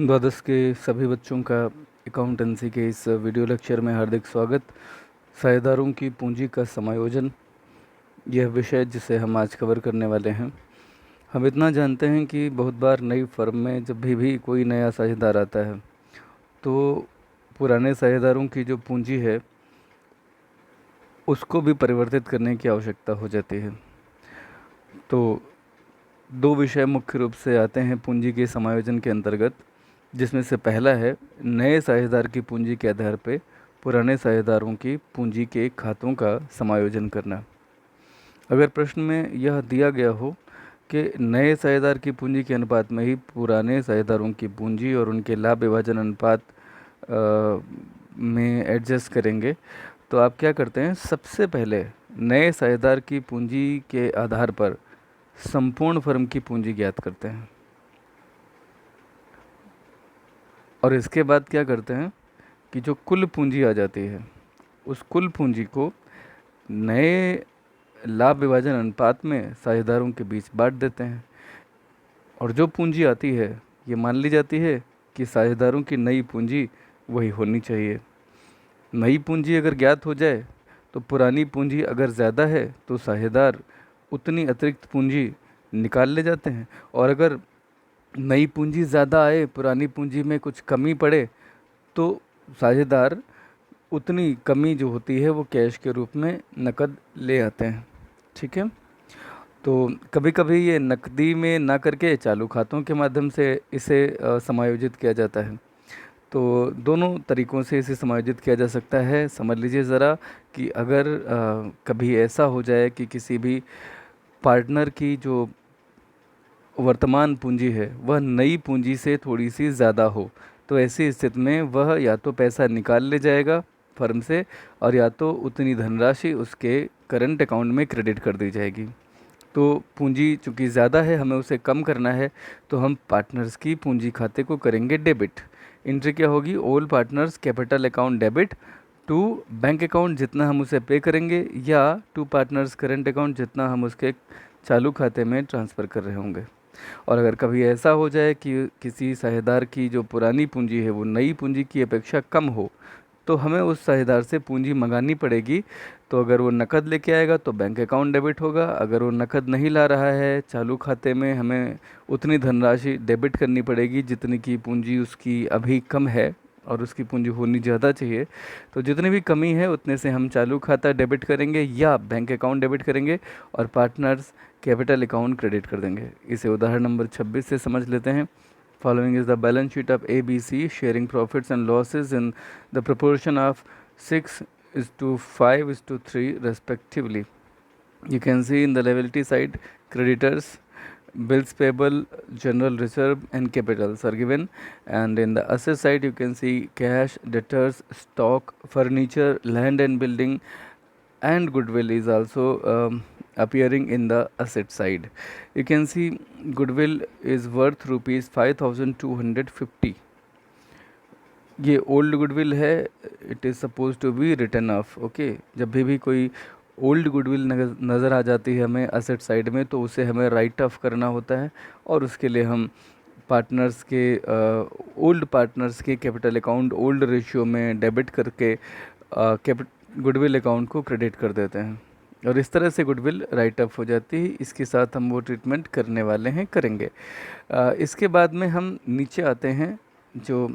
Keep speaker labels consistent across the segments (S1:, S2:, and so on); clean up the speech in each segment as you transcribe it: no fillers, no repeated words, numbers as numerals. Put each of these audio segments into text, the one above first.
S1: द्वादश के सभी बच्चों का अकाउंटेंसी के इस वीडियो लेक्चर में हार्दिक स्वागत। साझेदारों की पूंजी का समायोजन, यह विषय जिसे हम आज कवर करने वाले हैं। हम इतना जानते हैं कि बहुत बार नई फर्म में जब भी कोई नया साझेदार आता है तो पुराने साझेदारों की जो पूंजी है उसको भी परिवर्तित करने की आवश्यकता हो जाती है। तो दो विषय मुख्य रूप से आते हैं पूंजी के समायोजन के अंतर्गत, जिसमें से पहला है नए साझेदार की पूंजी के आधार पर पुराने साझेदारों की पूंजी के खातों का समायोजन करना। अगर प्रश्न में यह दिया गया हो कि नए साझेदार की पूंजी के अनुपात में ही पुराने साझेदारों की पूंजी और उनके लाभ विभाजन अनुपात में एडजस्ट करेंगे, तो आप क्या करते हैं, सबसे पहले नए साझेदार की पूंजी के आधार पर संपूर्ण फर्म की पूंजी ज्ञात करते हैं और इसके बाद क्या करते हैं कि जो कुल पूंजी आ जाती है उस कुल पूंजी को नए लाभ विभाजन अनुपात में साझेदारों के बीच बांट देते हैं। और जो पूंजी आती है ये मान ली जाती है कि साझेदारों की नई पूंजी वही होनी चाहिए। नई पूंजी अगर ज्ञात हो जाए तो पुरानी पूंजी अगर ज़्यादा है तो साझेदार उतनी अतिरिक्त पूंजी निकाल ले जाते हैं, और अगर नई पूंजी ज़्यादा आए, पुरानी पूंजी में कुछ कमी पड़े, तो साझेदार उतनी कमी जो होती है वो कैश के रूप में नकद ले आते हैं। ठीक है, तो कभी कभी ये नकदी में ना करके चालू खातों के माध्यम से इसे समायोजित किया जाता है। तो दोनों तरीक़ों से इसे समायोजित किया जा सकता है। समझ लीजिए ज़रा कि अगर कभी ऐसा हो जाए कि किसी भी पार्टनर की जो वर्तमान पूंजी है वह नई पूंजी से थोड़ी सी ज़्यादा हो, तो ऐसी स्थिति में वह या तो पैसा निकाल ले जाएगा फर्म से, और या तो उतनी धनराशि उसके करंट अकाउंट में क्रेडिट कर दी जाएगी। तो पूंजी चूँकि ज़्यादा है, हमें उसे कम करना है, तो हम पार्टनर्स की पूंजी खाते को करेंगे डेबिट। एंट्री क्या होगी, all partners capital account debit to bank account जितना हम उसे पे करेंगे, या टू पार्टनर्स करंट अकाउंट जितना हम उसके चालू खाते में ट्रांसफ़र कर रहे होंगे। और अगर कभी ऐसा हो जाए कि किसी साझेदार की जो पुरानी पूंजी है वो नई पूंजी की अपेक्षा कम हो, तो हमें उस साझेदार से पूंजी मंगानी पड़ेगी। तो अगर वो नकद लेके आएगा तो बैंक अकाउंट डेबिट होगा, अगर वो नकद नहीं ला रहा है चालू खाते में, हमें उतनी धनराशि डेबिट करनी पड़ेगी जितनी की पूंजी उसकी अभी कम है और उसकी पूंजी होनी ज़्यादा चाहिए। तो जितनी भी कमी है उतने से हम चालू खाता डेबिट करेंगे या बैंक अकाउंट डेबिट करेंगे और पार्टनर्स कैपिटल अकाउंट क्रेडिट कर देंगे। इसे उदाहरण नंबर 26 से समझ लेते हैं। Following is the balance sheet of ABC sharing profits and losses in the proportion of 6:5:3 respectively. You can see in the liability side creditors, bills payable, general reserve and capitals are given, and in the asset side you can see cash, debtors, stock, furniture, land and building, and goodwill is also appearing in the asset side. You can see goodwill is worth rupees 5250. ये old goodwill है, it is suppose to be written off. Okay, जब भी कोई old goodwill नज़र आ जाती है हमें asset side में, तो उसे हमें राइट ऑफ करना होता है, और उसके लिए हम पार्टनर्स के ओल्ड पार्टनर्स के कैपिटल अकाउंट ओल्ड रेशियो में डेबिट करके गुडविल अकाउंट को क्रेडिट कर देते हैं, और इस तरह से गुडविल राइट ऑफ हो जाती है। इसके साथ हम वो ट्रीटमेंट करने वाले हैं, करेंगे। इसके बाद में हम नीचे आते हैं, जो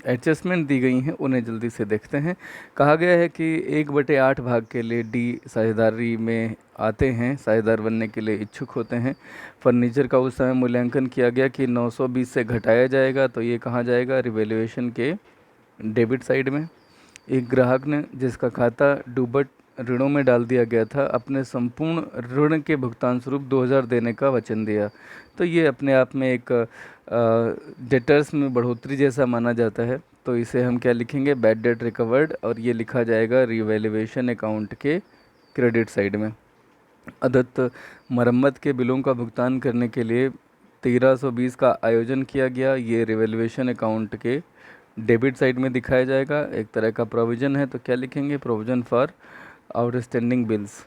S1: एडजस्टमेंट दी गई हैं उन्हें जल्दी से देखते हैं। कहा गया है कि 1/8 भाग के लिए डी साझेदारी में आते हैं, साझेदार बनने के लिए इच्छुक होते हैं। फर्नीचर का उस समय मूल्यांकन किया गया कि 920 से घटाया जाएगा, तो ये कहाँ जाएगा, रिवैल्यूएशन के डेबिट साइड में। एक ग्राहक ने जिसका खाता डूबट ऋणों में डाल दिया गया था, अपने संपूर्ण ऋण के भुगतान स्वरूप 2000 देने का वचन दिया, तो ये अपने आप में एक डेटर्स में बढ़ोतरी जैसा माना जाता है। तो इसे हम क्या लिखेंगे, बैड डेट रिकवर्ड, और ये लिखा जाएगा रिवैल्यूएशन अकाउंट के क्रेडिट साइड में। अदत्त मरम्मत के बिलों का भुगतान करने के लिए 1320 का आयोजन किया गया, ये रिवैल्यूएशन अकाउंट के डेबिट साइड में दिखाया जाएगा। एक तरह का प्रोविज़न है, तो क्या लिखेंगे, provision for outstanding bills,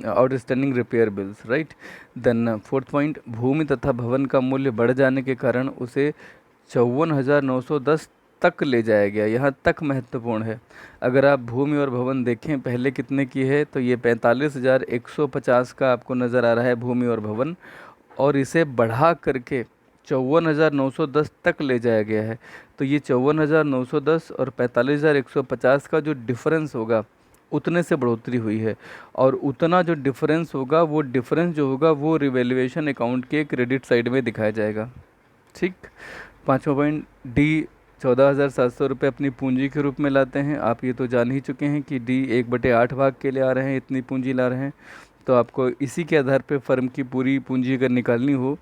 S1: outstanding repair bills, right. Then 4th point, भूमि तथा भवन का मूल्य बढ़ जाने के कारण उसे 54,910 तक ले जाया गया। यहाँ तक महत्वपूर्ण है। अगर आप भूमि और भवन देखें पहले कितने की है, तो ये 45,150 का आपको नज़र आ रहा है भूमि और भवन, और इसे बढ़ा करके 54,910 तक ले जाया गया है। तो ये 54,910 और 45,150 का जो डिफरेंस होगा, उतने से बढ़ोतरी हुई है। और उतना जो डिफरेंस होगा, वो डिफरेंस जो होगा वो रिवैल्यूएशन अकाउंट के क्रेडिट साइड में दिखाया जाएगा। ठीक। पाँचवा पॉइंट डी, 14,700 रुपये अपनी पूंजी के रूप में लाते हैं। आप ये तो जान ही चुके हैं कि डी 1/8 भाग के लिए आ रहे हैं, इतनी पूंजी ला रहे हैं। तो आपको इसी के आधार पे फर्म की पूरी पूंजी अगर निकालनी हो,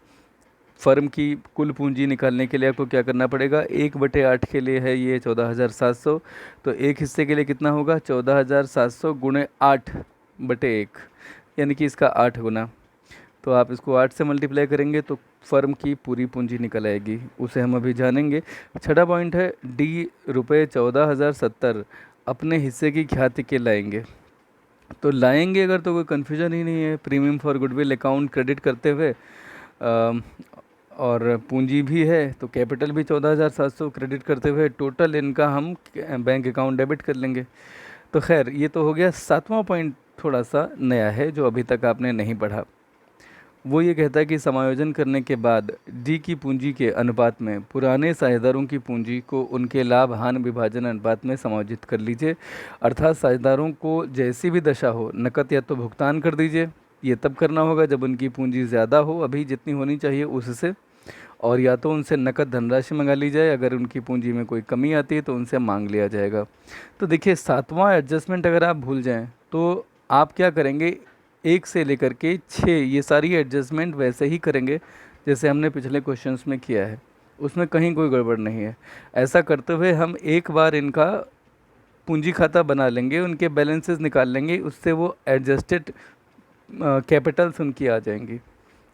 S1: फर्म की कुल पूंजी निकालने के लिए आपको क्या करना पड़ेगा, 1/8 के लिए है ये 14,700, तो एक हिस्से के लिए कितना होगा, 14,700 गुणे 8/1, यानी कि इसका 8 गुना। तो आप इसको 8 से मल्टीप्लाई करेंगे तो फर्म की पूरी पूंजी निकल आएगी, उसे हम अभी जानेंगे। छठा पॉइंट है डी, रुपये 14,070 अपने हिस्से की ख्याति के लाएंगे। तो लाएंगे अगर तो कोई कन्फ्यूजन ही नहीं है। Premium for goodwill account credit करते हुए और पूंजी भी है, तो कैपिटल भी 14,700 क्रेडिट करते हुए टोटल इनका हम बैंक अकाउंट डेबिट कर लेंगे। तो खैर ये तो हो गया। सातवां पॉइंट थोड़ा सा नया है जो अभी तक आपने नहीं पढ़ा। वो ये कहता है कि समायोजन करने के बाद डी की पूंजी के अनुपात में पुराने साझेदारों की पूंजी को उनके लाभ हानि विभाजन अनुपात में समायोजित कर लीजिए। अर्थात साझेदारों को जैसी भी दशा हो, नकद या तो भुगतान कर दीजिए। ये तब करना होगा जब उनकी पूंजी ज़्यादा हो, अभी जितनी होनी चाहिए उससे, और या तो उनसे नकद धनराशि मंगा ली जाए। अगर उनकी पूंजी में कोई कमी आती है तो उनसे मांग लिया जाएगा। तो देखिए, सातवां एडजस्टमेंट अगर आप भूल जाएं तो आप क्या करेंगे, 1 से लेकर के 6 ये सारी एडजस्टमेंट वैसे ही करेंगे जैसे हमने पिछले क्वेश्चंस में किया है, उसमें कहीं कोई गड़बड़ नहीं है। ऐसा करते हुए हम एक बार इनका पूंजी खाता बना लेंगे, उनके बैलेंसेस निकाल लेंगे, उससे वो एडजस्टेड कैपिटल्स उनकी आ जाएंगी।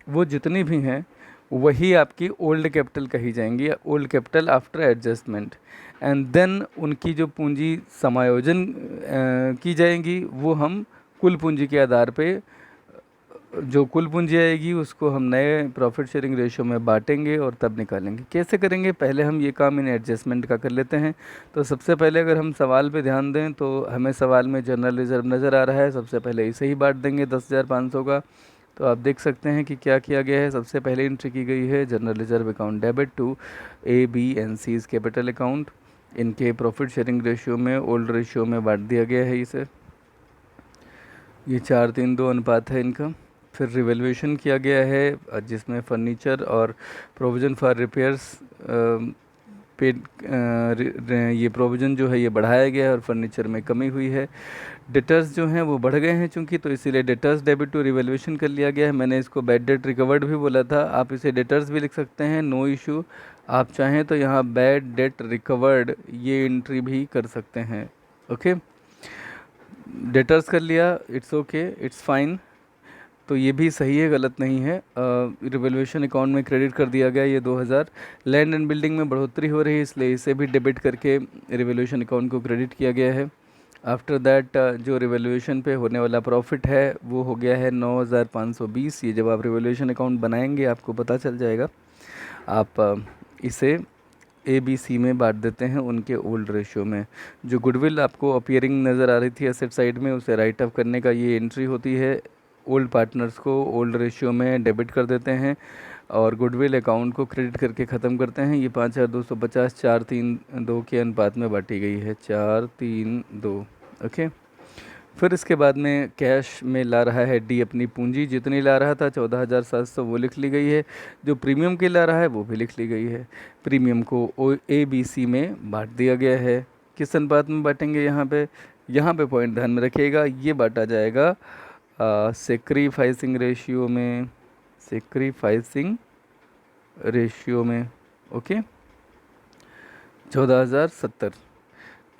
S1: वो जितनी भी हैं वही आपकी ओल्ड कैपिटल कही जाएंगी, old capital after adjustment. And then उनकी जो पूंजी समायोजन की जाएंगी, वो हम कुल पूंजी के आधार पे, जो कुल पूंजी आएगी उसको हम नए प्रॉफिट शेयरिंग रेशियो में बांटेंगे और तब निकालेंगे। कैसे करेंगे, पहले हम ये काम इन एडजस्टमेंट का कर लेते हैं। तो सबसे पहले अगर हम सवाल पे ध्यान दें तो हमें सवाल में जनरल रिजर्व नज़र आ रहा है, सबसे पहले इसे ही बांट देंगे 10,500 का। तो आप देख सकते हैं कि क्या किया गया है। सबसे पहले एंट्री की गई है general reserve account debit to A B and C's capital account. इनके प्रॉफिट शेयरिंग रेशियो में ओल्ड रेशियो में बांट दिया गया है इसे। ये 4:3:2 अनुपात है इनका। फिर रिवैल्यूएशन किया गया है जिसमें फर्नीचर और प्रोविज़न फॉर रिपेयर्स पेड, ये प्रोविज़न जो है ये बढ़ाया गया है और फर्नीचर में कमी हुई है। डेटर्स जो हैं वो बढ़ गए हैं चूंकि, तो इसीलिए डेटर्स डेबिट टू रिवैल्यूएशन कर लिया गया है। मैंने इसको बैड डेट रिकवर्ड भी बोला था, आप इसे डेटर्स भी लिख सकते हैं, नो इशू। आप चाहें तो यहाँ बैड डेट रिकवर्ड ये एंट्री भी कर सकते हैं। ओके, डेटर्स कर लिया, इट्स ओके, इट्स फाइन। तो ये भी सही है, गलत नहीं है। रिवैल्यूएशन अकाउंट में क्रेडिट कर दिया गया ये 2,000। लैंड एंड बिल्डिंग में बढ़ोतरी हो रही है इसलिए इसे भी डेबिट करके रिवैल्यूएशन अकाउंट को क्रेडिट किया गया है। आफ्टर दैट जो रिवैल्यूएशन पे होने वाला प्रॉफिट है वो हो गया है 9,520। ये जब आप रिवैल्यूएशन अकाउंट बनाएंगे आपको पता चल जाएगा। आप इसे ए बी सी में बांट देते हैं उनके ओल्ड रेशियो में। जो गुडविल आपको अपीयरिंग नज़र आ रही थी एसेट साइड में, उसे राइट ऑफ करने का ये एंट्री होती है। ओल्ड पार्टनर्स को ओल्ड रेशियो में डेबिट कर देते हैं और गुडविल अकाउंट को क्रेडिट करके ख़त्म करते हैं। ये 5,250 4-3-2 के अनुपात में बांटी गई है, 4-3-2। ओके, फिर इसके बाद में कैश में ला रहा है डी अपनी पूंजी, जितनी ला रहा था 14,700 वो लिख ली गई है। जो प्रीमियम की ला रहा है वो भी लिख ली गई है। प्रीमियम को ए बी सी में बांट दिया गया है। किस अनुपात में बांटेंगे, यहाँ पे पॉइंट ध्यान में रखिएगा, ये बांटा जाएगा सेक्रीफाइसिंग रेशियो में, सेक्रीफाइसिंग रेशियो में। ओके, 14,070।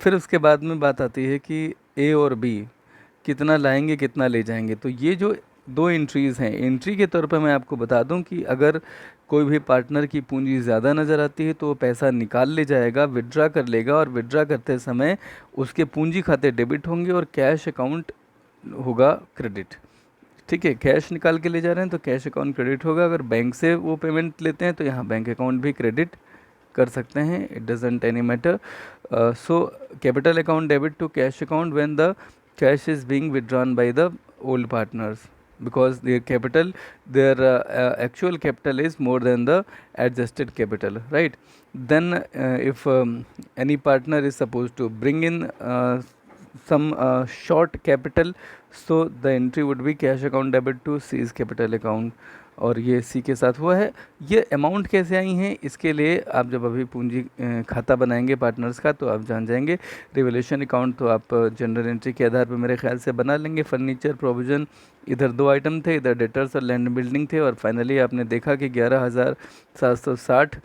S1: फिर उसके बाद में बात आती है कि ए और बी कितना लाएंगे कितना ले जाएंगे। तो ये जो दो एंट्रीज़ हैं, एंट्री के तौर पर मैं आपको बता दूं कि अगर कोई भी पार्टनर की पूंजी ज़्यादा नज़र आती है तो वो पैसा निकाल ले जाएगा, विड्रा कर लेगा, और विड्रा करते समय उसके पूंजी खाते डेबिट होंगे और कैश अकाउंट होगा क्रेडिट। ठीक है, कैश निकाल के ले जा रहे हैं तो कैश अकाउंट क्रेडिट होगा। अगर बैंक से वो पेमेंट लेते हैं तो यहाँ बैंक अकाउंट भी क्रेडिट कर सकते हैं, it doesn't any matter. So capital account debit to cash account when the cash is being withdrawn by the old partners because their actual capital is more than the adjusted capital, right? Then if any partner is supposed to bring in some short capital, so the entry would be cash account debit to C's capital account. और ये सी के साथ हुआ है. ये amount कैसे आई हैं, इसके लिए आप जब अभी पूंजी खाता बनाएंगे पार्टनर्स का तो आप जान जाएंगे. रिवोल्यूशन अकाउंट तो आप जनरल एंट्री के आधार पर मेरे ख्याल से बना लेंगे. फर्नीचर प्रोविज़न, इधर 2 आइटम थे, इधर डेटर्स और लैंड बिल्डिंग थे, और फाइनली आपने देखा कि 11,760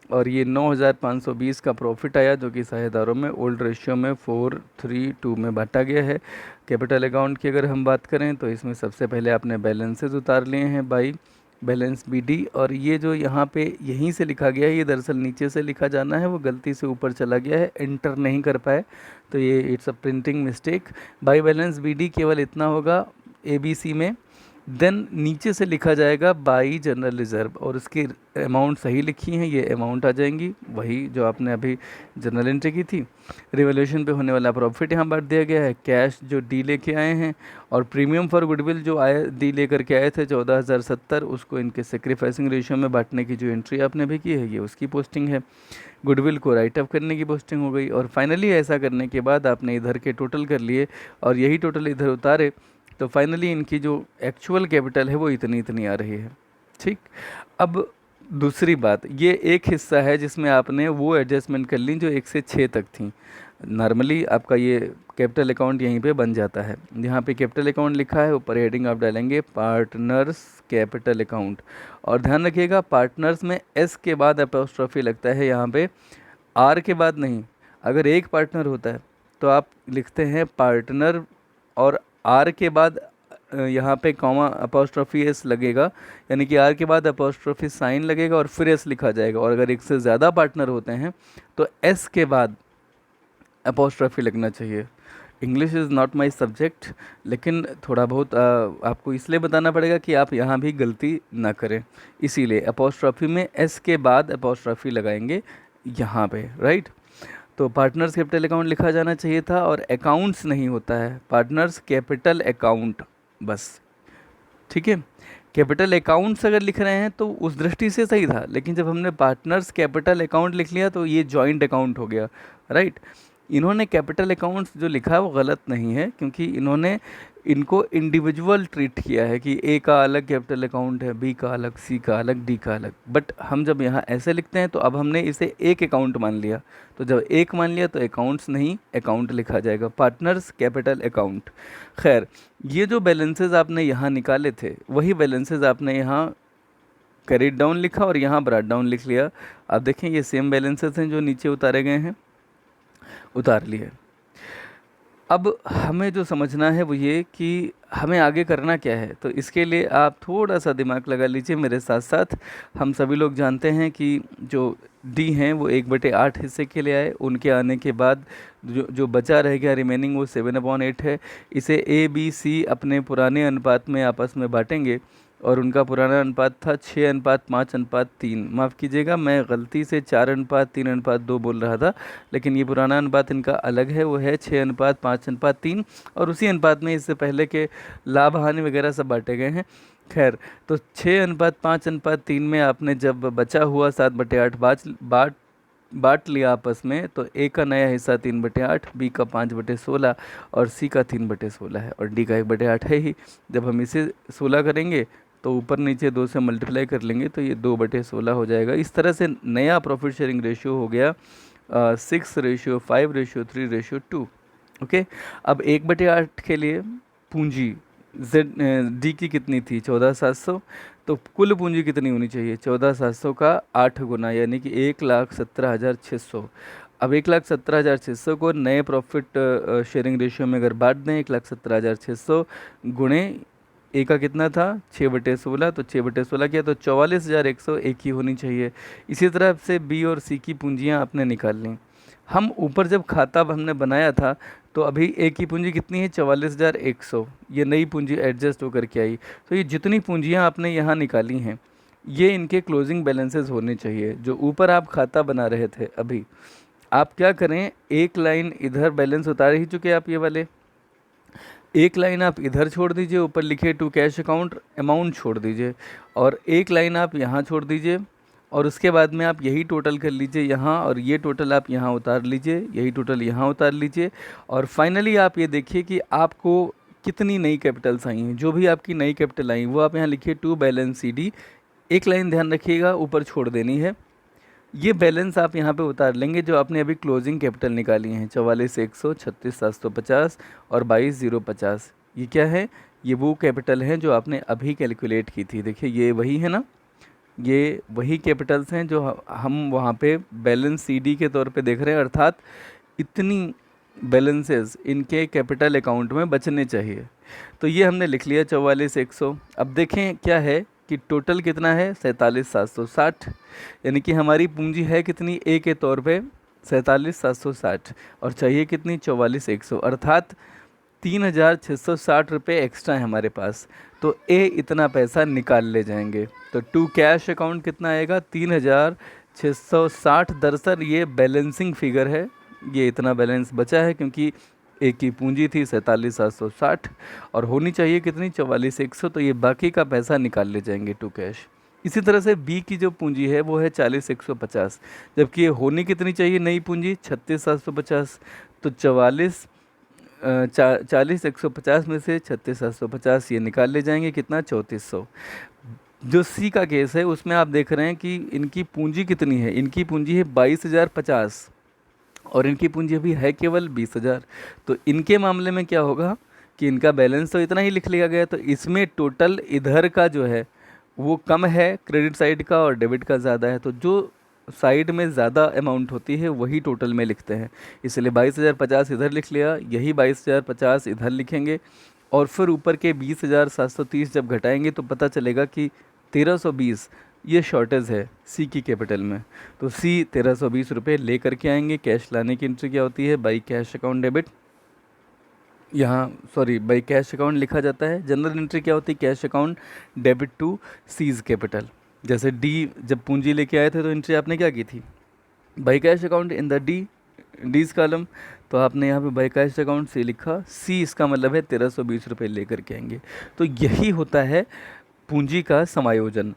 S1: और ये 9,520 का प्रॉफिट आया, जो कि साझेदारों में ओल्ड रेशियो में 4:3:2 में बांटा गया है. कैपिटल अकाउंट की अगर हम बात करें तो इसमें सबसे पहले आपने बैलेंसेस उतार लिए हैं बाई बैलेंस BD, और ये जो यहाँ पे यहीं से लिखा गया है, ये दरअसल नीचे से लिखा जाना है, वो गलती से ऊपर चला गया है, एंटर नहीं कर पाए, तो ये it's a printing mistake. By balance BD केवल इतना होगा ABC में. देन नीचे से लिखा जाएगा बाई जनरल रिजर्व, और उसकी अमाउंट सही लिखी हैं, ये अमाउंट आ जाएंगी वही जो आपने अभी जनरल एंट्री की थी. रिवोल्यूशन पे होने वाला प्रॉफिट यहाँ बांट दिया गया है. कैश जो डी लेके आए हैं, और प्रीमियम फॉर गुडविल जो आए डी लेकर के आए थे 14,070, उसको इनके सेक्रीफाइसिंग रेशियो में बांटने की जो एंट्री आपने भी की है, ये उसकी पोस्टिंग है. गुडविल को राइट अप करने की पोस्टिंग हो गई, और फाइनली ऐसा करने के बाद आपने इधर के टोटल कर लिए और यही टोटल इधर उतारे, तो फाइनली इनकी जो एक्चुअल कैपिटल है वो इतनी आ रही है. ठीक. अब दूसरी बात, ये एक हिस्सा है जिसमें आपने वो एडजस्टमेंट कर ली जो 1 से 6 तक थी. नॉर्मली आपका ये कैपिटल अकाउंट यहीं पे बन जाता है. यहाँ पे कैपिटल अकाउंट लिखा है, ऊपर हेडिंग आप डालेंगे पार्टनर्स कैपिटल अकाउंट, और ध्यान रखिएगा पार्टनर्स में S के बाद अपोस्ट्रोफी लगता है, यहाँ पे R के बाद नहीं. अगर एक पार्टनर होता है तो आप लिखते हैं पार्टनर, और R के बाद यहाँ पे कॉमा अपोस्ट्रोफी S लगेगा, यानी कि R के बाद अपोस्ट्रोफी साइन लगेगा और फिर S लिखा जाएगा. और अगर एक से ज़्यादा पार्टनर होते हैं तो S के बाद अपोस्ट्रोफी लगना चाहिए. English is not my subject, लेकिन थोड़ा बहुत आपको इसलिए बताना पड़ेगा कि आप यहाँ भी गलती ना करें, इसीलिए अपोस्ट्रोफी में S के बाद अपोस्ट्रोफी लगाएंगे यहाँ पे, राइट. तो पार्टनर्स कैपिटल अकाउंट लिखा जाना चाहिए था, और अकाउंट्स नहीं होता है, पार्टनर्स कैपिटल अकाउंट बस. ठीक है. कैपिटल अकाउंट्स अगर लिख रहे हैं तो उस दृष्टि से सही था, लेकिन जब हमने पार्टनर्स कैपिटल अकाउंट लिख लिया तो ये जॉइंट अकाउंट हो गया, राइट. इन्होंने कैपिटल अकाउंट्स जो लिखा है वो गलत नहीं है, क्योंकि इन्होंने इनको इंडिविजुअल ट्रीट किया है कि A का अलग कैपिटल अकाउंट है, B का अलग, C का अलग, D का अलग. बट हम जब यहाँ ऐसे लिखते हैं तो अब हमने इसे एक अकाउंट मान लिया, तो जब एक मान लिया तो अकाउंट्स नहीं अकाउंट लिखा जाएगा, पार्टनर्स कैपिटल अकाउंट. खैर, ये जो बैलेंसेज आपने यहाँ निकाले थे वही बैलेंसेज आपने यहाँ कैरिड डाउन लिखा और यहाँ ब्रॉट डाउन लिख लिया. आप देखें ये सेम बैलेंसेज हैं जो नीचे उतारे गए हैं, उतार लिए. अब हमें जो समझना है वो ये कि हमें आगे करना क्या है, तो इसके लिए आप थोड़ा सा दिमाग लगा लीजिए मेरे साथ साथ. हम सभी लोग जानते हैं कि जो डी हैं वो 1/8 हिस्से के लिए आए, उनके आने के बाद जो बचा रह गया रिमेनिंग वो 7/8 है. इसे ABC अपने पुराने अनुपात में आपस में बांटेंगे, और उनका पुराना अनुपात था 6:5:3. माफ़ कीजिएगा, मैं गलती से 4:3:2 बोल रहा था, लेकिन ये पुराना अनुपात इनका अलग है, वो है 6:5:3, और उसी अनुपात में इससे पहले के लाभ हानि वगैरह सब बांटे गए हैं. खैर, तो 6:5:3 में आपने जब बचा हुआ 7/8 बांट लिया आपस में, तो A का नया हिस्सा 3/8, B का 5/16 और C का 3/16 है, और D का 1/8 है ही. जब हम इसे 16 करेंगे तो ऊपर नीचे 2 से मल्टीप्लाई कर लेंगे तो ये 2/16 हो जाएगा. इस तरह से नया प्रॉफिट शेयरिंग रेशियो हो गया 6:5:3:2. ओके. अब 1/8 के लिए पूंजी D की कितनी थी, 14,700. तो कुल पूंजी कितनी होनी चाहिए, 14,700 का 8 गुना, यानी कि 1,17,600. अब 1,17,600 को नए प्रॉफिट शेयरिंग रेशियो में अगर बांट दें, 1,17,600 गुणे A का कितना था 6/16, तो 6/16 किया तो 44,100 एक ही होनी चाहिए. इसी तरह से B और C की पूंजियाँ आपने निकाल ली. हम ऊपर जब खाता हमने बनाया था तो अभी A की पूंजी कितनी है 44,100, ये नई पूंजी एडजस्ट होकर के आई. तो ये जितनी पूंजियाँ आपने यहाँ निकाली हैं ये इनके क्लोजिंग बैलेंसेस होने चाहिए। जो ऊपर आप खाता बना रहे थे अभी, आप क्या करें, एक लाइन इधर बैलेंस उतार ही चुके आप ये वाले, एक लाइन आप इधर छोड़ दीजिए, ऊपर लिखे टू कैश अकाउंट अमाउंट छोड़ दीजिए, और एक लाइन आप यहाँ छोड़ दीजिए, और उसके बाद में आप यही टोटल कर लीजिए यहाँ, और ये टोटल आप यहाँ उतार लीजिए, यही टोटल यहाँ उतार लीजिए, और फाइनली आप ये देखिए कि आपको कितनी नई कैपिटल्स आई हैं। जो भी आपकी नई कैपिटल आई वो आप यहाँ लिखिए टू बैलेंस CD, एक लाइन ध्यान रखिएगा ऊपर छोड़ देनी है। ये बैलेंस आप यहाँ पे उतार लेंगे जो आपने अभी क्लोजिंग कैपिटल निकाली हैं, 44,100, 36,750 और 22,050। ये क्या है, ये वो कैपिटल हैं जो आपने अभी कैलकुलेट की थी। देखिए ये वही है ना, ये वही कैपिटल्स हैं जो हम वहाँ पे बैलेंस CD के तौर पे देख रहे हैं, अर्थात इतनी बैलेंसेस इनके कैपिटल अकाउंट में बचने चाहिए। तो ये हमने लिख लिया 44,100। अब देखें क्या है कि टोटल कितना है, 47,760, यानी कि हमारी पूंजी है कितनी ए के तौर पे 47,760, और चाहिए कितनी 44,100, अर्थात 3,660 रुपये एक्स्ट्रा है हमारे पास। तो ए इतना पैसा निकाल ले जाएंगे। तो टू कैश अकाउंट कितना आएगा, 3,660। दरअसल ये बैलेंसिंग फिगर है, ये इतना बैलेंस बचा है क्योंकि एक की पूंजी थी 47,760 और होनी चाहिए कितनी 44,100, तो ये बाकी का पैसा निकाल ले जाएंगे टू कैश। इसी तरह से बी की जो पूंजी है वो है 40,150, जबकि ये होनी कितनी चाहिए नई पूंजी 36,750। तो 40,150 में से 36,750 ये निकाल ले जाएंगे, कितना 3,400। जो सी का केस है उसमें आप देख रहे हैं कि इनकी पूंजी कितनी है, इनकी पूंजी है 22,050 और इनकी पूंजी अभी है केवल 20,000। तो इनके मामले में क्या होगा कि इनका बैलेंस तो इतना ही लिख लिया गया, तो इसमें टोटल इधर का जो है वो कम है क्रेडिट साइड का और डेबिट का ज़्यादा है। तो जो साइड में ज़्यादा अमाउंट होती है वही टोटल में लिखते हैं, इसलिए 22,050 इधर लिख लिया, यही 22,050 इधर लिखेंगे, और फिर ऊपर के 20,730 जब घटाएंगे तो पता चलेगा कि 1,320 ये शॉर्टेज है सी की कैपिटल में। तो सी 1,320 रुपये ले करके आएंगे। कैश लाने की एंट्री क्या होती है, बाई कैश अकाउंट डेबिट, यहाँ सॉरी बाई कैश अकाउंट लिखा जाता है। जनरल एंट्री क्या होती है, cash account debit to C's capital. जैसे डी जब पूंजी लेके आए थे तो एंट्री आपने क्या की थी, by cash account in the D's column, तो आपने यहाँ पे बाई कैश अकाउंट से लिखा, सी इसका मतलब है 1,320 रुपये लेकर के आएंगे। तो यही होता है पूंजी का समायोजन।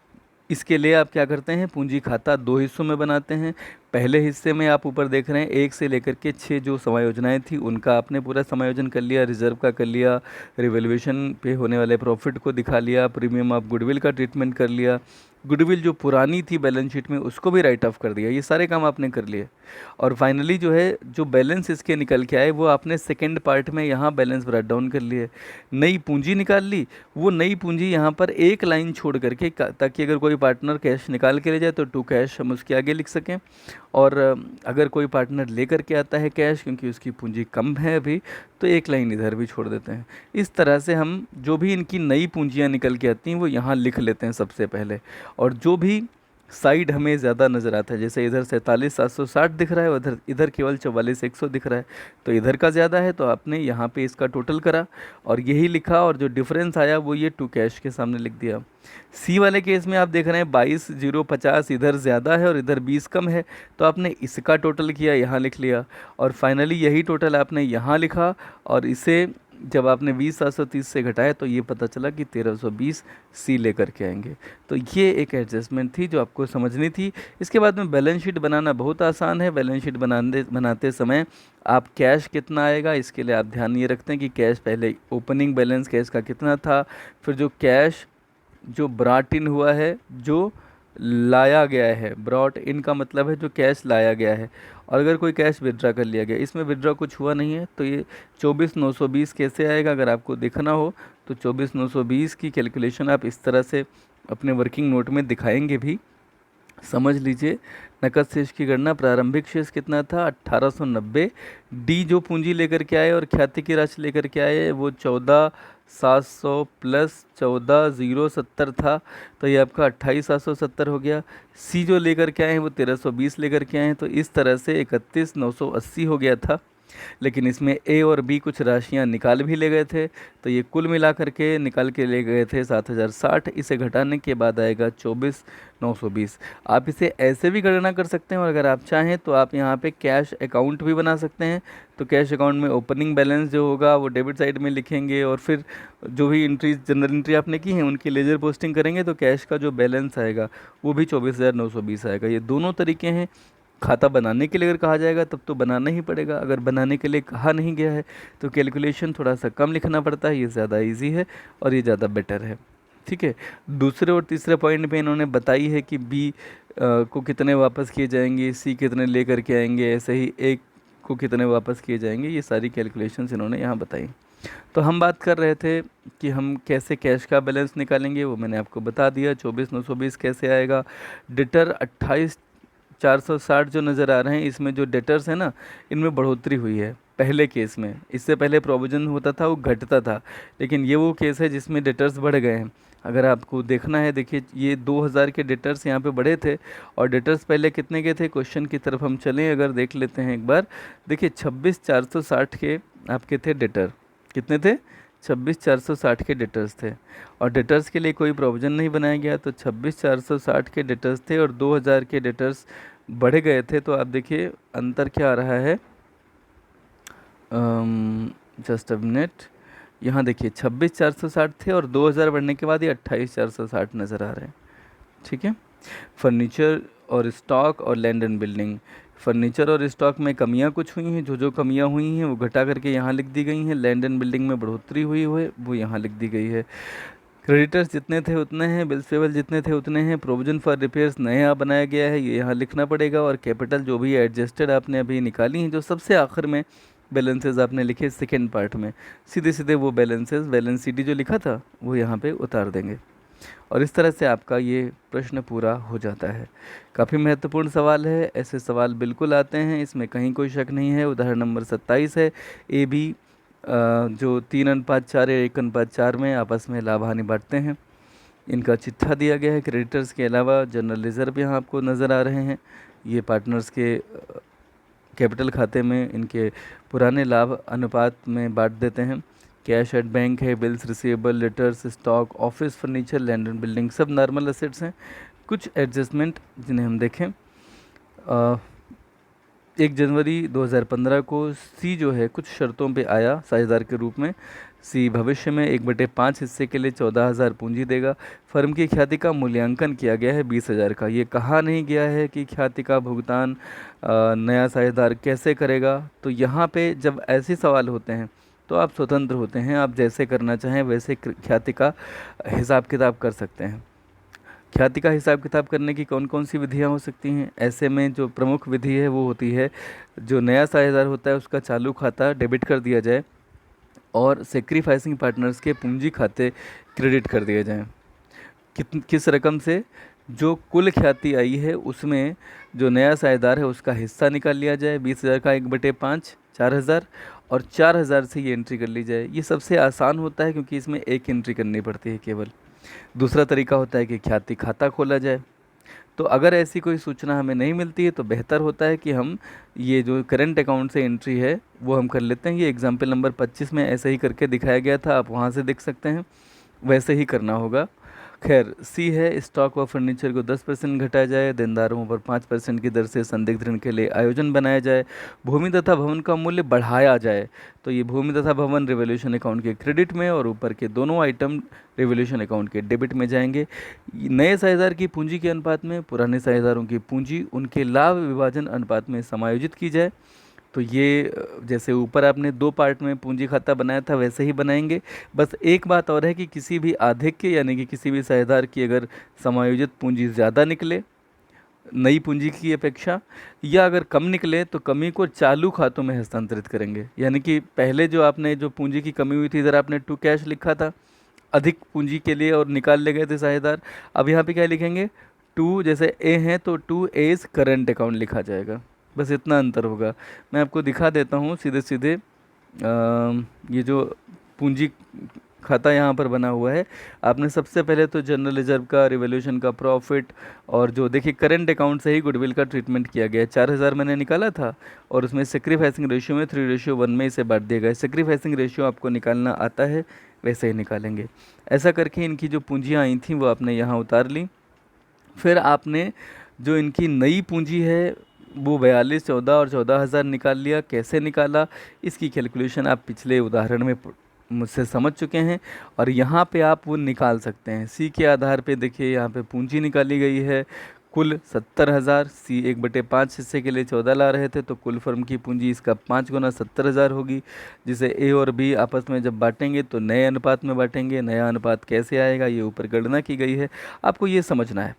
S1: इसके लिए आप क्या करते हैं, पूंजी खाता दो हिस्सों में बनाते हैं। पहले हिस्से में आप ऊपर देख रहे हैं 1 से लेकर के 6 जो समायोजनाएं थी उनका आपने पूरा समायोजन कर लिया, रिजर्व का कर लिया, रिवैल्यूएशन पे होने वाले प्रॉफिट को दिखा लिया, प्रीमियम ऑफ गुडविल का ट्रीटमेंट कर लिया, गुडविल जो पुरानी थी बैलेंस शीट में उसको भी राइट ऑफ कर दिया। ये सारे काम आपने कर लिए, और फाइनली जो है जो बैलेंस इसके निकल के आए वो आपने सेकेंड पार्ट में यहाँ बैलेंस ब्रेक डाउन कर लिए, नई पूंजी निकाल ली। वो नई पूंजी यहाँ पर एक लाइन छोड़ करके, ताकि अगर कोई पार्टनर कैश निकाल के ले जाए तो टू कैश हम उसके आगे लिख सकें, और अगर कोई पार्टनर ले करके आता है कैश क्योंकि उसकी पूंजी कम है अभी, तो एक लाइन इधर भी छोड़ देते हैं। इस तरह से हम जो भी इनकी नई पूंजियाँ निकल के आती हैं वो यहाँ लिख लेते हैं सबसे पहले, और जो भी साइड हमें ज़्यादा नज़र आता है, जैसे इधर 47,760 दिख रहा है, उधर इधर केवल 44,100 दिख रहा है, तो इधर का ज़्यादा है तो आपने यहाँ पे इसका टोटल करा और यही लिखा, और जो डिफरेंस आया वो ये टू कैश के सामने लिख दिया। सी वाले केस में आप देख रहे हैं 22,050 इधर ज़्यादा है और इधर 20 कम है, तो आपने इसका टोटल किया, यहाँ लिख लिया, और फाइनली यही टोटल आपने यहाँ लिखा, और इसे जब आपने 20,730 से घटाया तो ये पता चला कि 1,320 सी लेकर के आएंगे। तो ये एक एडजस्टमेंट थी जो आपको समझनी थी। इसके बाद में बैलेंस शीट बनाना बहुत आसान है। बैलेंस शीट बनाते समय आप कैश कितना आएगा इसके लिए आप ध्यान ये रखते हैं कि कैश पहले ओपनिंग बैलेंस कैश का कितना था, फिर जो कैश जो ब्रॉट इन हुआ है, जो लाया गया है, ब्रॉट इन का मतलब है जो कैश लाया गया है, और अगर कोई कैश विड्रा कर लिया गया, इसमें विड्रा कुछ हुआ नहीं है, तो ये 24,920 कैसे आएगा अगर आपको देखना हो तो 24,920 की कैलकुलेशन आप इस तरह से अपने वर्किंग नोट में दिखाएंगे भी, समझ लीजिए। नकद शेष की गणना, प्रारंभिक शेष कितना था 1890, डी जो पूंजी लेकर के आए और ख्याति की राशि लेकर के आए वो 14,700 प्लस 14,070 था, तो ये आपका 28,770 हो गया। सी जो लेकर के आए हैं वो 1,320 लेकर के आए हैं, तो इस तरह से 31,980 हो गया था। लेकिन इसमें ए और बी कुछ राशियां निकाल भी ले गए थे, तो ये कुल मिला करके निकाल के ले गए थे 7,060। इसे घटाने के बाद आएगा 24,920। आप इसे ऐसे भी गणना कर सकते हैं, और अगर आप चाहें तो आप यहाँ पे कैश अकाउंट भी बना सकते हैं। तो कैश अकाउंट में ओपनिंग बैलेंस जो होगा वो डेबिट साइड में लिखेंगे, और फिर जो भी एंट्रीज जनरल एंट्री आपने की हैं उनकी लेजर पोस्टिंग करेंगे, तो कैश का जो बैलेंस आएगा वो भी 24,920 आएगा। ये दोनों तरीके हैं। खाता बनाने के लिए अगर कहा जाएगा तब तो बनाना ही पड़ेगा, अगर बनाने के लिए कहा नहीं गया है तो कैलकुलेशन थोड़ा सा कम लिखना पड़ता है। ये ज़्यादा इजी है और ये ज़्यादा बेटर है। ठीक है। दूसरे और तीसरे पॉइंट पे इन्होंने बताई है कि बी को कितने वापस किए जाएंगे, सी कितने ले करके आएंगे, ऐसे ही ए को कितने वापस किए जाएंगे। ये सारी कैलकुलेशंस इन्होंने यहाँ बताई। तो हम बात कर रहे थे कि हम कैसे कैश का बैलेंस निकालेंगे, वो मैंने आपको बता दिया। 24,920 कैसे आएगा। डेटर 28,460 जो नज़र आ रहे हैं, इसमें जो डेटर्स हैं ना, इनमें बढ़ोतरी हुई है पहले केस में। इससे पहले प्रोविज़न होता था वो घटता था, लेकिन ये वो केस है जिसमें डेटर्स बढ़ गए हैं। अगर आपको देखना है, देखिए ये 2000 के डेटर्स यहाँ पे बढ़े थे, और डेटर्स पहले कितने के थे, क्वेश्चन की तरफ हम चलें अगर देख लेते हैं एक बार। देखिए 26,460 के आपके थे डेटर। कितने थे? 26,460 के डेटर्स थे, और डेटर्स के लिए कोई प्रोविज़न नहीं बनाया गया, तो 26,460 के डेटर्स थे और 2000 के डेटर्स बढ़ गए थे। तो आप देखिए अंतर क्या आ रहा है, जस्ट अ मिनट। यहाँ देखिए 26,460 थे और 2000 बढ़ने के बाद ये 28,460 नज़र आ रहे हैं। ठीक है। फर्नीचर और स्टॉक और लैंड एंड बिल्डिंग। फर्नीचर और स्टॉक में कमियां कुछ हुई हैं, जो कमियां हुई हैं वो घटा करके यहाँ लिख दी गई हैं। लैंड एंड बिल्डिंग में बढ़ोतरी हुई है वो यहाँ लिख दी गई है। क्रेडिटर्स जितने थे उतने हैं, बिल्स पेबल जितने थे उतने हैं। प्रोविजन फॉर रिपेयर्स नया बनाया गया है, ये यहाँ लिखना पड़ेगा। और कैपिटल जो भी एडजस्टेड आपने अभी निकाली हैं, जो सबसे आखिर में बैलेंसेस आपने लिखे सेकेंड पार्ट में, सीधे सीधे वो बैलेंसेस बैलेंस शीट जो लिखा था वो यहाँ पे उतार देंगे। और इस तरह से आपका ये प्रश्न पूरा हो जाता है। काफ़ी महत्वपूर्ण सवाल है, ऐसे सवाल बिल्कुल आते हैं, इसमें कहीं कोई शक नहीं है। उदाहरण नंबर 27 है। ए बी जो 3:4 या 1:4 में आपस में लाभ हानि बांटते हैं, इनका चिट्ठा दिया गया है। क्रेडिटर्स के अलावा जनरल रिजर्व यहाँ आपको नज़र आ रहे हैं। ये पार्टनर्स के कैपिटल खाते में इनके पुराने लाभ अनुपात में बांट देते हैं। कैश एट बैंक है, bills receivable, letters, stock, office furniture, land and building, सब नॉर्मल एसेट्स हैं। कुछ एडजस्टमेंट जिन्हें हम देखें, 1 जनवरी 2015 को सी जो है कुछ शर्तों पे आया साझेदार के रूप में। सी भविष्य में 1/5 हिस्से के लिए 14,000 पूंजी देगा। फर्म की ख्याति का मूल्यांकन किया गया है 20,000 का। ये कहा नहीं गया है कि ख्याति का भुगतान नया साझेदार कैसे करेगा। तो यहाँ पे जब ऐसे सवाल होते हैं तो आप स्वतंत्र होते हैं, आप जैसे करना चाहें वैसे ख्याति का हिसाब किताब कर सकते हैं। ख्याति का हिसाब किताब करने की कौन कौन सी विधियां हो सकती हैं? ऐसे में जो प्रमुख विधि है वो होती है, जो नया साझेदार होता है उसका चालू खाता डेबिट कर दिया जाए और सेक्रीफाइसिंग पार्टनर्स के पूंजी खाते क्रेडिट कर दिए जाएं। किस रकम से? जो कुल ख्याति आई है उसमें जो नया साझेदार है उसका हिस्सा निकाल लिया जाए। 20,000 का 1/5 4,000, और 4,000 से ये एंट्री कर ली जाए। ये सबसे आसान होता है क्योंकि इसमें एक एंट्री करनी पड़ती है केवल। दूसरा तरीका होता है कि ख्याति खाता खोला जाए। तो अगर ऐसी कोई सूचना हमें नहीं मिलती है तो बेहतर होता है कि हम ये जो करंट अकाउंट से एंट्री है वो हम कर लेते हैं। ये एग्जाम्पल नंबर 25 में ऐसे ही करके दिखाया गया था, आप वहाँ से देख सकते हैं, वैसे ही करना होगा। खैर, सी है, स्टॉक व फर्नीचर को 10% घटाया जाए, देनदारों पर 5% की दर से संदिग्ध ऋण के लिए आयोजन बनाया जाए, भूमि तथा भवन का मूल्य बढ़ाया जाए। तो ये भूमि तथा भवन रिवोल्यूशन अकाउंट के क्रेडिट में और ऊपर के दोनों आइटम रिवोल्यूशन अकाउंट के डेबिट में जाएंगे। नए साझेदार की पूंजी के अनुपात में पुराने साझेदारों की पूंजी उनके लाभ विभाजन अनुपात में समायोजित की जाए। तो ये जैसे ऊपर आपने 2 पार्ट में पूंजी खाता बनाया था वैसे ही बनाएंगे। बस एक बात और है कि किसी भी आधिक्य यानी कि किसी भी साझेदार की अगर समायोजित पूंजी ज़्यादा निकले नई पूंजी की अपेक्षा, या अगर कम निकले तो कमी को चालू खातों में हस्तांतरित करेंगे। यानी कि पहले जो आपने जो पूंजी की कमी हुई थी, इधर आपने टू कैश लिखा था अधिक पूंजी के लिए और निकाल ले गए थे साझेदार, अब यहाँ पे क्या लिखेंगे? टू, जैसे ए है तो टू एज करंट अकाउंट लिखा जाएगा। बस इतना अंतर होगा। मैं आपको दिखा देता हूँ सीधे सीधे। ये जो पूंजी खाता यहाँ पर बना हुआ है। आपने सबसे पहले तो जनरल रिजर्व का, रिवोल्यूशन का प्रॉफिट, और जो देखिए करंट अकाउंट से ही गुडविल का ट्रीटमेंट किया गया है। 4,000 मैंने निकाला था और उसमें सेक्रीफाइसिंग रेशियो में 3:1 में इसे बांट दिया गया है। सेक्रीफाइसिंग रेशियो आपको निकालना आता है, वैसे ही निकालेंगे। ऐसा करके इनकी जो पूंजियाँ आई थी वो आपने यहाँ उतार ली। फिर आपने जो इनकी नई पूंजी है वो 42, 14 और 14,000 निकाल लिया। कैसे निकाला, इसकी कैलकुलेशन आप पिछले उदाहरण में मुझसे समझ चुके हैं, और यहाँ पे आप वो निकाल सकते हैं। सी के आधार पे देखिए यहाँ पे पूंजी निकाली गई है कुल 70,000। सी 1/5 हिस्से के लिए 14 ला रहे थे, तो कुल फर्म की पूंजी इसका 5 गुना 70,000 होगी, जिसे ए और बी आपस में जब बांटेंगे तो नए अनुपात में बांटेंगे। नया अनुपात कैसे आएगा, ये ऊपर गणना की गई है, आपको ये समझना है।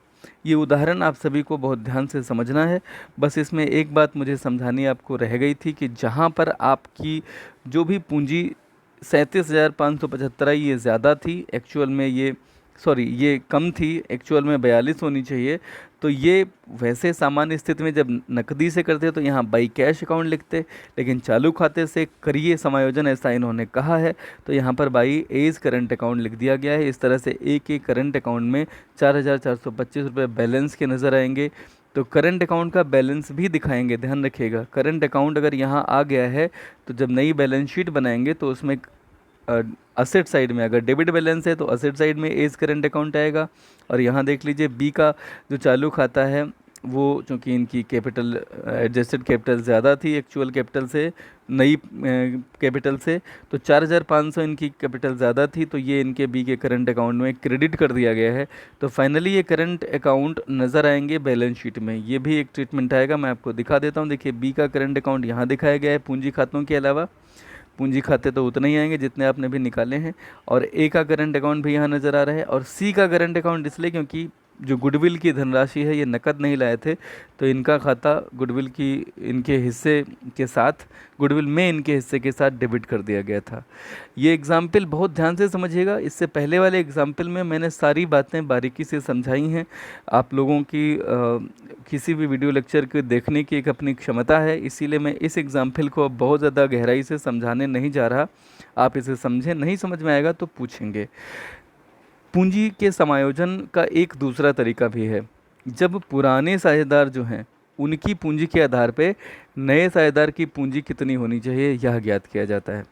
S1: ये उदाहरण आप सभी को बहुत ध्यान से समझना है। बस इसमें एक बात मुझे समझानी आपको रह गई थी कि जहाँ पर आपकी जो भी पूंजी 37,575 आई, ये ज़्यादा थी एक्चुअल में, ये कम थी, एक्चुअल में 42 होनी चाहिए। तो ये वैसे सामान्य स्थिति में जब नकदी से करते तो यहाँ बाई कैश अकाउंट लिखते, लेकिन चालू खाते से करिए समायोजन, ऐसा इन्होंने कहा है, तो यहाँ पर बाई एज करंट अकाउंट लिख दिया गया है। इस तरह से एक एक करंट अकाउंट में 4,425 रुपये बैलेंस के नज़र आएंगे। तो करंट अकाउंट का बैलेंस भी दिखाएंगे, ध्यान रखिएगा। करंट अकाउंट अगर यहाँ आ गया है तो जब नई बैलेंस शीट बनाएंगे तो उसमें असेट साइड में अगर डेबिट बैलेंस है तो असेट साइड में एज करंट अकाउंट आएगा। और यहाँ देख लीजिए बी का जो चालू खाता है वो, चूँकि इनकी कैपिटल एडजस्टेड कैपिटल ज़्यादा थी एक्चुअल कैपिटल से, नई कैपिटल से, तो 4,500 इनकी कैपिटल ज़्यादा थी, तो ये इनके बी के करंट अकाउंट में क्रेडिट कर दिया गया है। तो फाइनली ये करंट अकाउंट नज़र आएंगे बैलेंस शीट में। ये भी एक ट्रीटमेंट आएगा, मैं आपको दिखा देता हूँ। देखिए बी का करंट अकाउंट यहाँ दिखाया गया है पूंजी खातों के अलावा। पूंजी खाते तो उतने ही आएंगे जितने आपने भी निकाले हैं, और ए का करंट अकाउंट भी यहाँ नज़र आ रहा है, और सी का करंट अकाउंट इसलिए क्योंकि जो गुडविल की धनराशि है ये नकद नहीं लाए थे, तो इनका खाता गुडविल की इनके हिस्से के साथ, गुडविल में इनके हिस्से के साथ डेबिट कर दिया गया था। ये एग्जाम्पल बहुत ध्यान से समझिएगा। इससे पहले वाले एग्जाम्पल में मैंने सारी बातें बारीकी से समझाई हैं। आप लोगों की किसी भी वीडियो लेक्चर को देखने की एक अपनी क्षमता है, इसीलिए मैं इस एग्जाम्पल को अब बहुत ज़्यादा गहराई से समझाने नहीं जा रहा। आप इसे समझें, नहीं समझ में आएगा तो पूछेंगे। पूंजी के समायोजन का एक दूसरा तरीका भी है। जब पुराने साझेदार जो हैं उनकी पूंजी के आधार पे नए साझेदार की पूंजी कितनी होनी चाहिए यह ज्ञात किया जाता है।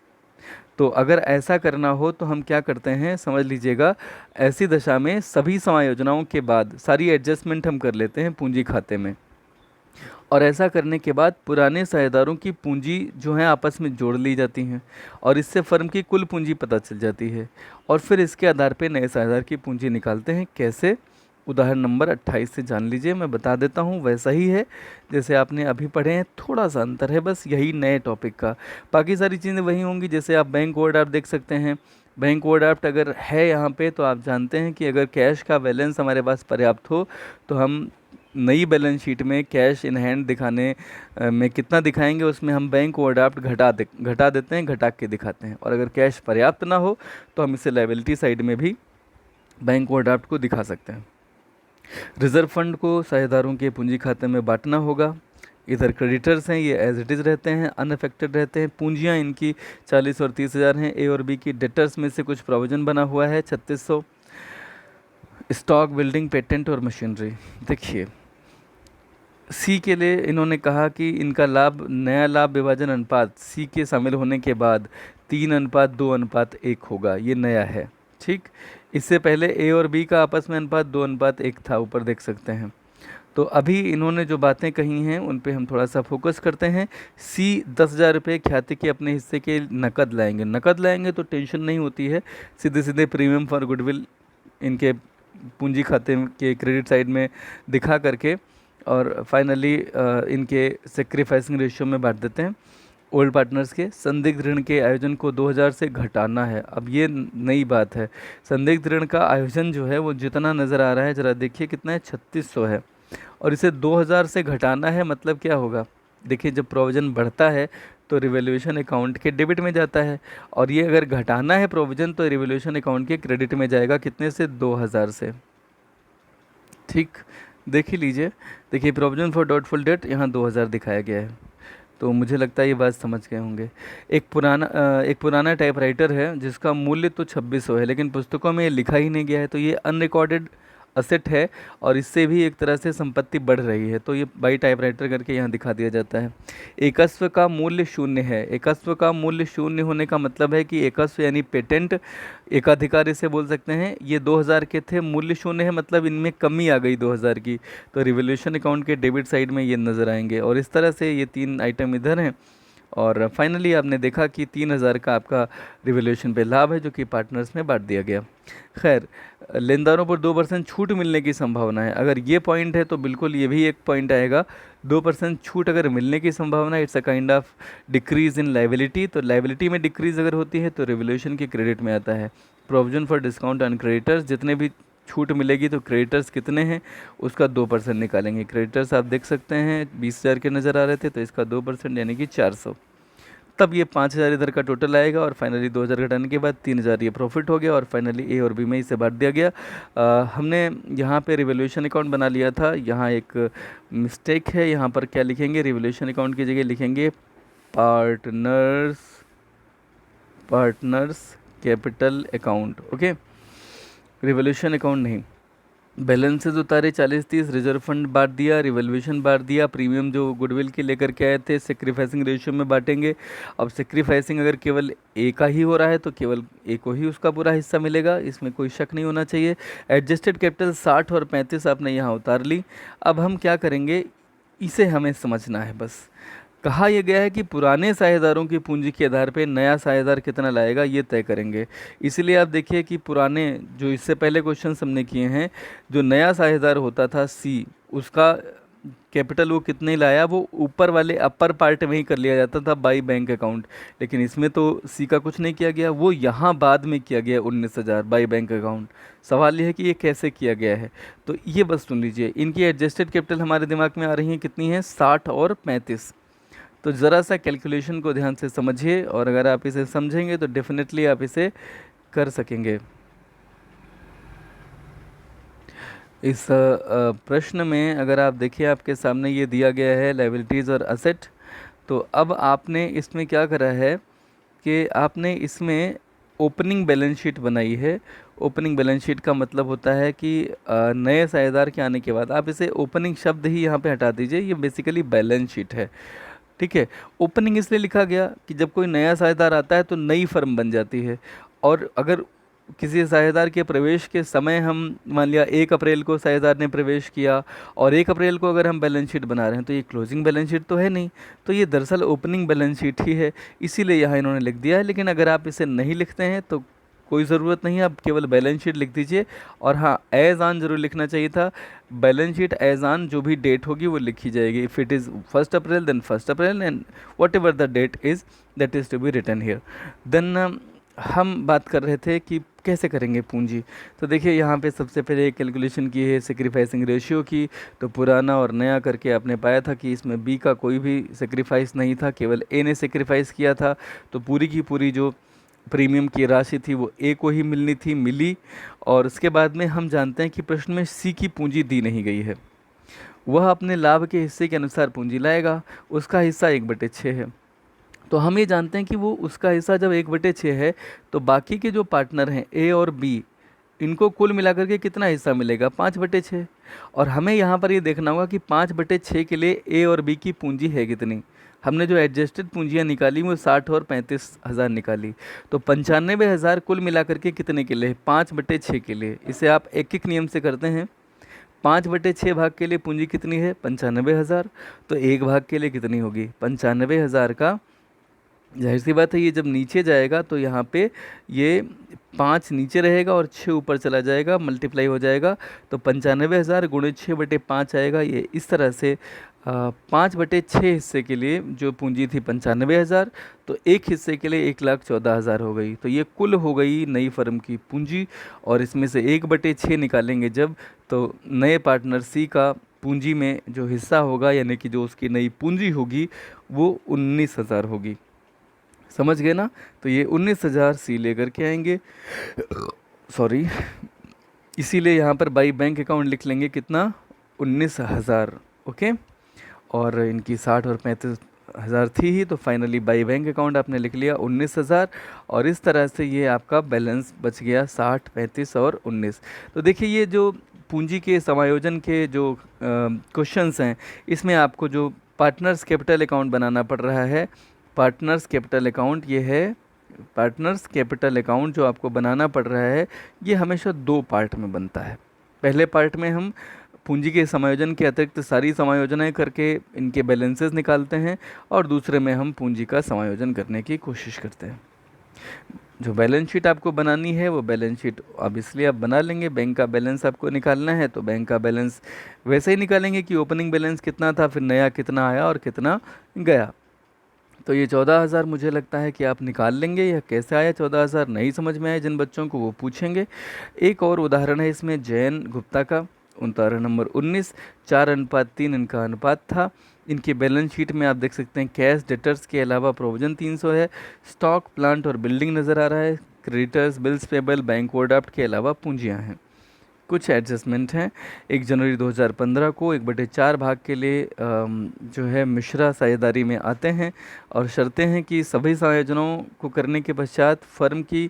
S1: तो अगर ऐसा करना हो तो हम क्या करते हैं, समझ लीजिएगा। ऐसी दशा में सभी समायोजनाओं के बाद सारी एडजस्टमेंट हम कर लेते हैं पूंजी खाते में, और ऐसा करने के बाद पुराने साझेदारों की पूंजी जो है आपस में जोड़ ली जाती हैं, और इससे फर्म की कुल पूंजी पता चल जाती है, और फिर इसके आधार पे नए साझेदार की पूंजी निकालते हैं। कैसे, उदाहरण नंबर 28 से जान लीजिए, मैं बता देता हूँ। वैसा ही है जैसे आपने अभी पढ़े हैं, थोड़ा सा अंतर है बस यही नए टॉपिक का, बाकी सारी चीज़ें वही होंगी। जैसे आप बैंक ओवरड्राफ्ट देख सकते हैं। बैंक ओवरड्राफ्ट अगर है यहाँ पे तो आप जानते हैं कि अगर कैश का बैलेंस हमारे पास पर्याप्त हो तो हम नई बैलेंस शीट में कैश इन हैंड दिखाने में कितना दिखाएंगे, उसमें हम बैंक ओवरड्राफ्ट घटा देते हैं, घटा के दिखाते हैं। और अगर कैश पर्याप्त ना हो तो हम इसे लायबिलिटी साइड में भी बैंक ओवरड्राफ्ट को दिखा सकते हैं। रिजर्व फंड को साझेदारों के पूंजी खाते में बांटना होगा। इधर क्रेडिटर्स हैं, ये एज इट इज़ रहते हैं, अनअफेक्टेड रहते हैं। पूंजियाँ इनकी 40 और 30,000 हैं। ए और बी की डेटर्स में से कुछ प्रोविजन बना हुआ है 3600। स्टॉक, बिल्डिंग, पेटेंट और मशीनरी। देखिए सी के लिए इन्होंने कहा कि इनका लाभ, नया लाभ विभाजन अनुपात सी के शामिल होने के बाद 3:2:1 होगा, ये नया है। ठीक, इससे पहले ए और बी का आपस में अनुपात 2:1 था, ऊपर देख सकते हैं। तो अभी इन्होंने जो बातें कही हैं उन पे हम थोड़ा सा फोकस करते हैं। सी 10,000 रुपये ख्याति के अपने हिस्से के नकद लाएंगे। नकद लाएंगे तो टेंशन नहीं होती है, सीधे सीधे प्रीमियम फॉर गुडविल इनके पूंजी खाते के क्रेडिट साइड में दिखा करके, और फाइनली इनके सेक्रीफाइसिंग रेशियो में बांट देते हैं। ओल्ड पार्टनर्स के संदिग्ध ऋण के आयोजन को 2000 से घटाना है। अब ये नई बात है, संदिग्ध ऋण का आयोजन जो है वो जितना नज़र आ रहा है, ज़रा देखिए कितना है, 3600 है, और इसे 2000 से घटाना है। मतलब क्या होगा, देखिए जब प्रोविज़न बढ़ता है तो रिवैल्यूएशन अकाउंट के डेबिट में जाता है, और ये अगर घटाना है प्रोविज़न तो रिवैल्यूएशन अकाउंट के क्रेडिट में जाएगा। कितने से, 2000 से। ठीक, देख ही लीजिए। देखिए प्रोविजन फॉर डाउटफुल डेट यहाँ 2000 दिखाया गया है। तो मुझे लगता है ये बात समझ गए होंगे। एक पुराना टाइपराइटर है जिसका मूल्य तो 2600 है, लेकिन पुस्तकों में ये लिखा ही नहीं गया है, तो ये अनरिकॉर्डेड असेट है और इससे भी एक तरह से संपत्ति बढ़ रही है, तो ये बाई टाइपराइटर करके यहाँ दिखा दिया जाता है। एकस्व का मूल्य शून्य है। एकस्व का मूल्य शून्य होने का मतलब है कि एकस्व यानी पेटेंट, एकाधिकार इसे बोल सकते हैं, ये 2000 के थे, मूल्य शून्य है मतलब इनमें कमी आ गई 2000 की, तो रिवोल्यूशन अकाउंट के डेबिट साइड में ये नज़र आएंगे। और इस तरह से ये 3 आइटम इधर हैं। और फाइनली आपने देखा कि 3000 का आपका रिवोल्यूशन पे लाभ है जो कि पार्टनर्स में बांट दिया गया। खैर, लेनदारों पर 2% छूट मिलने की संभावना है, अगर ये पॉइंट है तो बिल्कुल ये भी एक पॉइंट आएगा। 2% छूट अगर मिलने की संभावना, it's a kind of decrease in liability, तो लाइबिलिटी में डिक्रीज अगर होती है तो रिवोल्यूशन के क्रेडिट में आता है। Provision for discount on creditors, जितने भी छूट मिलेगी तो क्रेडिटर्स कितने हैं उसका 2% निकालेंगे। क्रेडिटर्स आप देख सकते हैं 20,000 के नज़र आ रहे थे, तो इसका 2% यानी कि 400, तब ये 5,000 इधर का टोटल आएगा और फाइनली 2,000 घटाने के बाद 3,000 ये प्रॉफिट हो गया और फाइनली ए और बी में इसे बांट दिया गया। हमने यहाँ पे रिवोल्यूशन अकाउंट बना लिया था, यहाँ एक मिस्टेक है, यहाँ पर क्या लिखेंगे, रिवोल्यूशन अकाउंट की जगह लिखेंगे partners partners capital account. Okay, revolution account नहीं। बैलेंसेज उतारे 40-30, रिजर्व फंड बांट दिया, रिवोल्यूशन बांट दिया, प्रीमियम जो गुडविल के लेकर के आए थे सेक्रीफाइसिंग रेशियो में बांटेंगे। अब सेक्रीफाइसिंग अगर केवल ए का ही हो रहा है तो केवल ए को ही उसका पूरा हिस्सा मिलेगा, इसमें कोई शक नहीं होना चाहिए। एडजस्टेड कैपिटल 60 और 35 आपने यहाँ उतार ली। अब हम क्या करेंगे, इसे हमें समझना है बस। कहा यह गया है कि पुराने साझेदारों की पूंजी के आधार पर नया साझेदार कितना लाएगा ये तय करेंगे। इसलिए आप देखिए कि पुराने जो इससे पहले क्वेश्चन हमने किए हैं, जो नया साझेदार होता था सी, उसका कैपिटल वो कितने लाया वो ऊपर वाले अपर पार्ट में ही कर लिया जाता था बाई बैंक अकाउंट, लेकिन इसमें तो सी का कुछ नहीं किया गया, वो यहाँ बाद में किया गया 19,000 बाई बैंक अकाउंट। सवाल ये है कि ये कैसे किया गया है, तो ये बस सुन लीजिए। इनकी एडजस्टेड कैपिटल हमारे दिमाग में आ रही है कितनी है, 60 और 35। तो ज़रा सा कैलकुलेशन को ध्यान से समझिए और अगर आप इसे समझेंगे तो डेफिनेटली आप इसे कर सकेंगे। इस प्रश्न में अगर आप देखिए आपके सामने ये दिया गया है लायबिलिटीज़ और असेट, तो अब आपने इसमें क्या करा है कि आपने इसमें ओपनिंग बैलेंस शीट बनाई है। ओपनिंग बैलेंस शीट का मतलब होता है कि नए साझेदार के आने के बाद आप इसे ओपनिंग शब्द ही यहाँ पे हटा दीजिए, ये बेसिकली बैलेंस शीट है। ठीक है, ओपनिंग इसलिए लिखा गया कि जब कोई नया साझेदार आता है तो नई फर्म बन जाती है, और अगर किसी साझेदार के प्रवेश के समय हम मान लिया 1 अप्रैल को साझेदार ने प्रवेश किया और 1 अप्रैल को अगर हम बैलेंस शीट बना रहे हैं तो ये क्लोजिंग बैलेंस शीट तो है नहीं, तो ये दरअसल ओपनिंग बैलेंस शीट ही है, इसीलिए यहाँ इन्होंने लिख दिया है। लेकिन अगर आप इसे नहीं लिखते हैं तो कोई ज़रूरत नहीं है, आप केवल बैलेंस शीट लिख दीजिए। और हाँ, एज ऑन जरूर लिखना चाहिए था, बैलेंस शीट एज ऑन जो भी डेट होगी वो लिखी जाएगी। If it is 1 April then 1 April and whatever the date is that is to be written here. Then हम बात कर रहे थे कि कैसे करेंगे पूंजी। तो देखिए यहाँ पे सबसे पहले एक कैलकुलेशन की है सेक्रीफाइसिंग रेशियो की, तो पुराना और नया करके आपने पाया था कि इसमें बी का कोई भी सेक्रीफाइस नहीं था, केवल ए ने सेक्रीफाइस किया था, तो पूरी की पूरी जो प्रीमियम की राशि थी वो ए को ही मिलनी थी, मिली। और उसके बाद में हम जानते हैं कि प्रश्न में सी की पूंजी दी नहीं गई है, वह अपने लाभ के हिस्से के अनुसार पूंजी लाएगा, उसका हिस्सा 1/6 है। तो हम ये जानते हैं कि वो उसका हिस्सा जब 1/6 है तो बाकी के जो पार्टनर हैं ए और बी, इनको कुल मिलाकर के कितना हिस्सा मिलेगा, 5/6। और हमें यहाँ पर ये देखना होगा कि 5/6 के लिए ए और बी की पूंजी है कितनी। हमने जो एडजस्टेड पूंजियाँ निकाली वो 60 और 35,000 निकाली, तो 95,000 कुल मिलाकर के कितने के लिए, 5/6 के लिए। इसे आप एक एक नियम से करते हैं। 5/6 भाग के लिए पूंजी कितनी है, 95,000, तो एक भाग के लिए कितनी होगी, 95,000 का, जाहिर सी बात है ये जब नीचे जाएगा तो यहाँ पे ये 5 नीचे रहेगा और 6 ऊपर चला जाएगा, मल्टीप्लाई हो जाएगा, तो 95,000 गुणे 6/5 आएगा। ये इस तरह से 5/6 हिस्से के लिए जो पूंजी थी 95,000, तो एक हिस्से के लिए 1,14,000 हो गई, तो ये कुल हो गई नई फर्म की पूंजी। और इसमें से 1/6 निकालेंगे जब, तो नए पार्टनर सी का पूंजी में जो हिस्सा होगा यानी कि जो उसकी नई पूंजी होगी वो 19,000 होगी। समझ गए ना, तो ये 19,000 सी लेकर के आएंगे, सॉरी, इसीलिए यहाँ पर बाई बैंक अकाउंट लिख लेंगे कितना, 19,000। ओके, और इनकी 60 और 35 हज़ार थी ही, तो फाइनली बाई बैंक अकाउंट आपने लिख लिया 19,000, और इस तरह से ये आपका बैलेंस बच गया 60, 35 और 19। तो देखिए ये जो पूंजी के समायोजन के जो क्वेश्चंस हैं, इसमें आपको जो पार्टनर्स कैपिटल अकाउंट बनाना पड़ रहा है। पार्टनर्स कैपिटल अकाउंट ये है, पार्टनर्स कैपिटल अकाउंट जो आपको बनाना पड़ रहा है, ये हमेशा 2 पार्ट में बनता है। पहले पार्ट में हम पूंजी के समायोजन के अतिरिक्त सारी समायोजनाएं करके इनके बैलेंसेस निकालते हैं, और दूसरे में हम पूंजी का समायोजन करने की कोशिश करते हैं। जो बैलेंस शीट आपको बनानी है वो बैलेंस शीट अब इसलिए आप बना लेंगे, बैंक का बैलेंस आपको निकालना है तो बैंक का बैलेंस वैसे ही निकालेंगे कि ओपनिंग बैलेंस कितना था, फिर नया कितना आया और कितना गया। तो ये 14,000 मुझे लगता है कि आप निकाल लेंगे। यह कैसे आया 14,000 नहीं समझ में आया जिन बच्चों को, वो पूछेंगे। एक और उदाहरण है इसमें जैन गुप्ता का, उदाहरण नंबर 19, 4:3 इनका अनुपात था। इनकी बैलेंस शीट में आप देख सकते हैं कैश डेटर्स के अलावा प्रोविजन 300 है, स्टॉक प्लांट और बिल्डिंग नज़र आ रहा है, creditors bills payable bank overdraft के अलावा पूंजियाँ हैं। कुछ एडजस्टमेंट हैं। 1 जनवरी 2015 को 1/4 भाग के लिए जो है मिश्रा साझेदारी में आते हैं, और शर्तें हैं कि सभी संयोजनों को करने के पश्चात फर्म की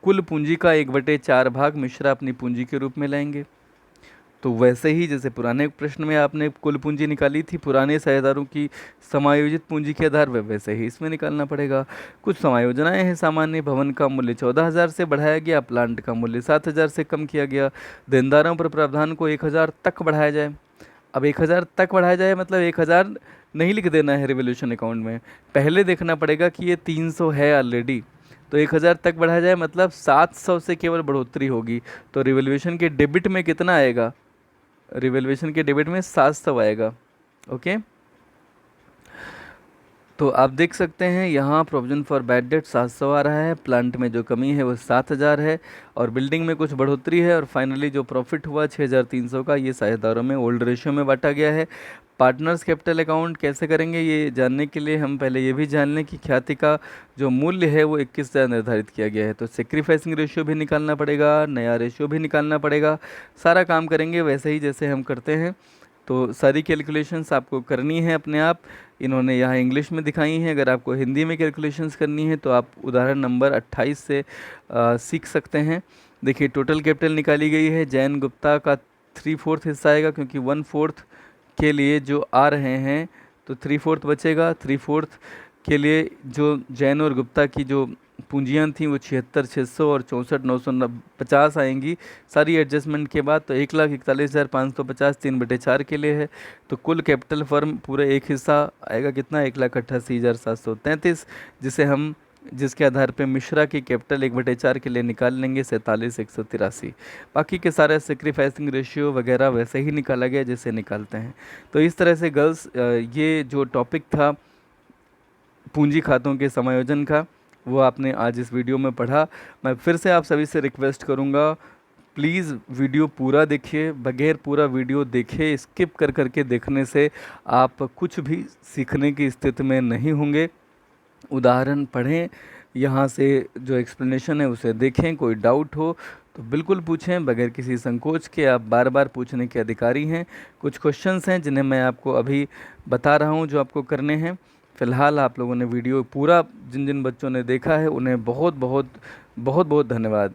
S1: कुल पूंजी का 1/4 भाग मिश्रा अपनी पूंजी के रूप में लाएंगे। तो वैसे ही जैसे पुराने प्रश्न में आपने कुल पूंजी निकाली थी पुराने साझेदारों की समायोजित पूंजी के आधार पर, वैसे ही इसमें निकालना पड़ेगा। कुछ समायोजनाएं हैं। सामान्य भवन का मूल्य 14,000 से बढ़ाया गया, प्लांट का मूल्य 7,000 से कम किया गया, देनदारों पर प्रावधान को 1,000 तक बढ़ाया जाए। अब 1,000 तक बढ़ाया जाए मतलब 1,000 नहीं लिख देना है रिवोल्यूशन अकाउंट में, पहले देखना पड़ेगा कि ये 300 है ऑलरेडी, तो 1,000 तक बढ़ाया जाए मतलब 700 से केवल बढ़ोतरी होगी। तो रिवोल्यूशन के डेबिट में कितना आएगा, रिवैल्यूएशन के डेबिट में 700 आएगा। ओके, तो आप देख सकते हैं यहाँ प्रोविजन फॉर बैड डेट 700 आ रहा है, प्लांट में जो कमी है वो 7,000 है, और बिल्डिंग में कुछ बढ़ोतरी है, और फाइनली जो प्रॉफिट हुआ 6,300 का, ये साझेदारों में ओल्ड रेशियो में बांटा गया है। पार्टनर्स कैपिटल अकाउंट कैसे करेंगे ये जानने के लिए हम पहले ये भी जान लें कि ख्याति का जो मूल्य है वो 21,000 निर्धारित किया गया है, तो सेक्रीफाइसिंग रेशियो भी निकालना पड़ेगा, नया रेशियो भी निकालना पड़ेगा। सारा काम करेंगे वैसे ही जैसे हम करते हैं। तो सारी कैलकुलेशंस आपको करनी है अपने आप, इन्होंने यहाँ इंग्लिश में दिखाई हैं। अगर आपको हिंदी में कैलकुलेशंस करनी है तो आप उदाहरण नंबर 28 से सीख सकते हैं। देखिए टोटल कैपिटल निकाली गई है, जैन गुप्ता का 3/4 हिस्सा आएगा, क्योंकि 1/4 के लिए जो आ रहे हैं तो 3/4 बचेगा। 3/4 के लिए जो जैन और गुप्ता की जो पूंजियाँ थी वो 76,600 और 64,950 आएंगी सारी एडजस्टमेंट के बाद। तो 1,41,550 3/4 के लिए है। तो कुल कैपिटल फर्म पूरे एक हिस्सा आएगा कितना, 1,88,733, जिसके आधार पे मिश्रा की कैपिटल 1/4 के लिए निकाल लेंगे 47,183। बाकी के सारे सेक्रीफाइसिंग रेशियो वगैरह वैसे ही निकाला गया जैसे निकालते हैं। तो इस तरह से गर्ल्स ये जो टॉपिक था पूंजी खातों के समायोजन का वो आपने आज इस वीडियो में पढ़ा। मैं फिर से आप सभी से रिक्वेस्ट करूँगा, प्लीज़ वीडियो पूरा देखिए, बगैर पूरा वीडियो देखे स्किप कर करके देखने से आप कुछ भी सीखने की स्थिति में नहीं होंगे। उदाहरण पढ़ें, यहाँ से जो एक्सप्लेनेशन है उसे देखें, कोई डाउट हो तो बिल्कुल पूछें बगैर किसी संकोच के, आप बार बार पूछने के अधिकारी हैं। कुछ क्वेश्चंस हैं जिन्हें मैं आपको अभी बता रहा हूँ जो आपको करने हैं। फ़िलहाल आप लोगों ने वीडियो पूरा जिन जिन बच्चों ने देखा है उन्हें बहुत बहुत बहुत बहुत धन्यवाद।